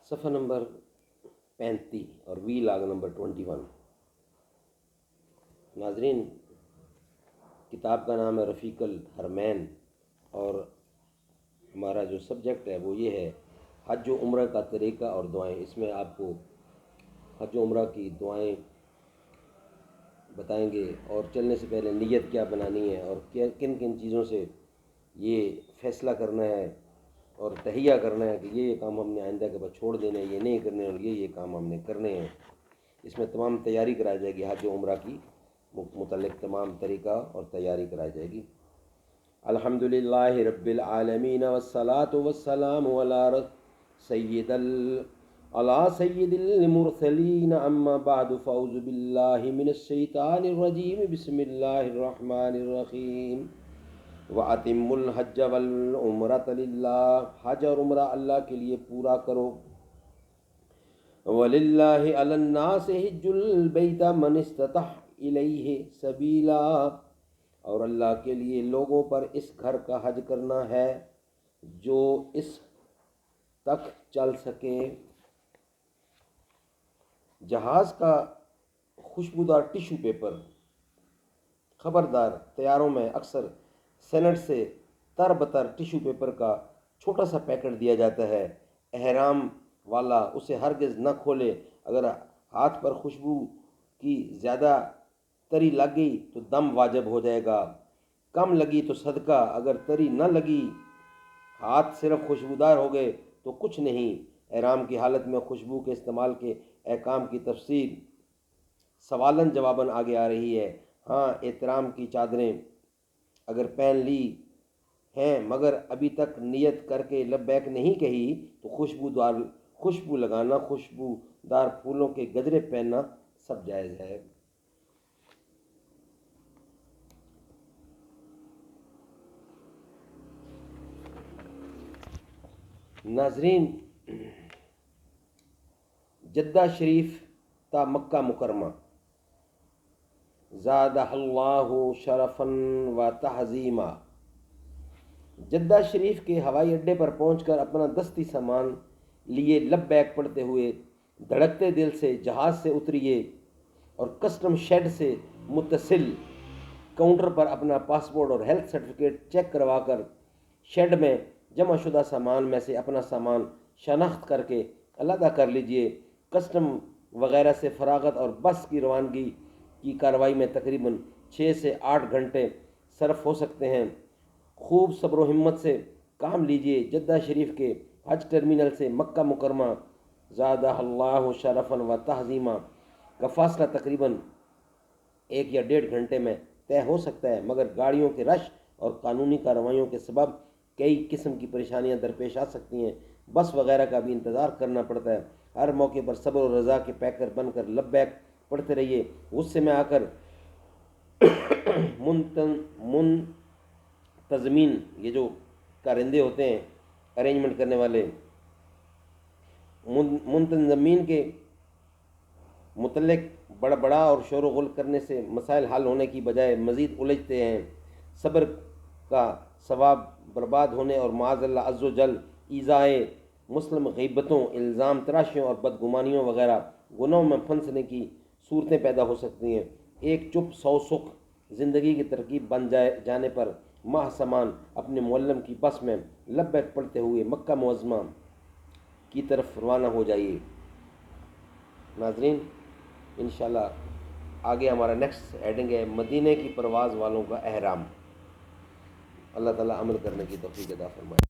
صفحہ نمبر 35 اور وی log number 21۔ ناظرین، کتاب کا نام ہے رفیق الحرمین، اور ہمارا جو سبجیکٹ ہے وہ یہ ہے حج و عمرہ کا طریقہ اور دعائیں۔ اس میں آپ کو حج و عمرہ کی دعائیں بتائیں گے، اور چلنے سے پہلے نیت کیا بنانی ہے، اور کن کن چیزوں سے یہ فیصلہ کرنا ہے اور تہیہ کرنا ہے کہ یہ کام ہم نے آئندہ کے بعد چھوڑ دینے، یہ نہیں کرنے، اور یہ کام ہم نے کرنے ہیں۔ اس میں تمام تیاری کرائی جائے گی، حج و عمرہ کی متعلق تمام طریقہ اور تیاری کرائی جائے گی۔ الحمدللہ رب العالمین والصلاة والسلام علی سید المرسلین، اما بعد فاعوذ باللہ من الشیطان الرجیم، بسم اللہ الرحمن الرحیم۔ وَأَتِمُّ الْحَجَّ وَالْعُمْرَةَ لِلَّهِ، حج اور عمرہ اللہ کے لیے پورا کرو۔ وَلِلَّهِ عَلَى النَّاسِ حِجُّ الْبَيْتِ مَنِ اسْتَطَاعَ إِلَيْهِ سَبِيلًا، اور اللہ کے لیے لوگوں پر اس گھر کا حج کرنا ہے جو اس تک چل سکے۔ جہاز کا خوشبودار ٹیشو پیپر، خبردار طیاروں میں اکثر سینٹ سے تر بتر ٹیشو پیپر کا چھوٹا سا پیکٹ دیا جاتا ہے۔ احرام والا اسے ہرگز نہ کھولے۔ اگر ہاتھ پر خوشبو کی زیادہ تری لگ گئی تو دم واجب ہو جائے گا، کم لگی تو صدقہ، اگر تری نہ لگی، ہاتھ صرف خوشبودار ہو گئے تو کچھ نہیں۔ احرام کی حالت میں خوشبو کے استعمال کے احکام کی تفصیل سوالن جواباً آگے آ رہی ہے۔ ہاں، احترام کی چادریں اگر پہن لی ہیں مگر ابھی تک نیت کر کے لبیک نہیں کہی تو خوشبو لگانا، خوشبودار پھولوں کے گجرے پہننا سب جائز ہے۔ ناظرین، جدہ شریف تا مکہ مکرمہ، زادہ اللہ شرفا و تعظیما۔ جدہ شریف کے ہوائی اڈے پر پہنچ کر اپنا دستی سامان لیے لبیک پڑھتے ہوئے دھڑکتے دل سے جہاز سے اتریے، اور کسٹم شیڈ سے متصل کاؤنٹر پر اپنا پاسپورٹ اور ہیلتھ سرٹیفکیٹ چیک کروا کر شیڈ میں جمع شدہ سامان میں سے اپنا سامان شناخت کر کے علیحدہ کر لیجئے۔ کسٹم وغیرہ سے فراغت اور بس کی روانگی کی کارروائی میں تقریباً 6 سے 8 گھنٹے صرف ہو سکتے ہیں۔ خوب صبر و ہمت سے کام لیجئے۔ جدہ شریف کے حج ٹرمینل سے مکہ مکرمہ زادہ اللہ شرفا و تعظیما کا فاصلہ تقریباً 1 یا 1.5 گھنٹے میں طے ہو سکتا ہے، مگر گاڑیوں کے رش اور قانونی کارروائیوں کے سبب کئی قسم کی پریشانیاں درپیش آ سکتی ہیں۔ بس وغیرہ کا بھی انتظار کرنا پڑتا ہے۔ ہر موقع پر صبر و رضا کے پیکر بن کر لبیک پڑھتے رہیے۔ غصے میں آ کر منتظمین، یہ جو کارندے ہوتے ہیں، ارینجمنٹ کرنے والے، منتظمین کے متعلق بڑا اور شور و غل کرنے سے مسائل حل ہونے کی بجائے مزید الجھتے ہیں۔ صبر کا ثواب برباد ہونے اور معاذ اللہ عز و جل ایذائے مسلم غیبتوں، الزام تراشیوں اور بدگمانیوں وغیرہ گناہوں میں پھنسنے کی صورتیں پیدا ہو سکتی ہیں۔ ایک چپ سو سکھ زندگی کی ترکیب بن جانے پر ماہ سمان اپنے معلم کی بس میں لبیک پڑھتے ہوئے مکہ معظمہ کی طرف روانہ ہو جائیے۔ ناظرین، انشاءاللہ آگے ہمارا نیکسٹ ہیڈنگ ہے مدینے کی پرواز والوں کا احرام۔ اللہ تعالیٰ عمل کرنے کی توفیق عطا فرمائے۔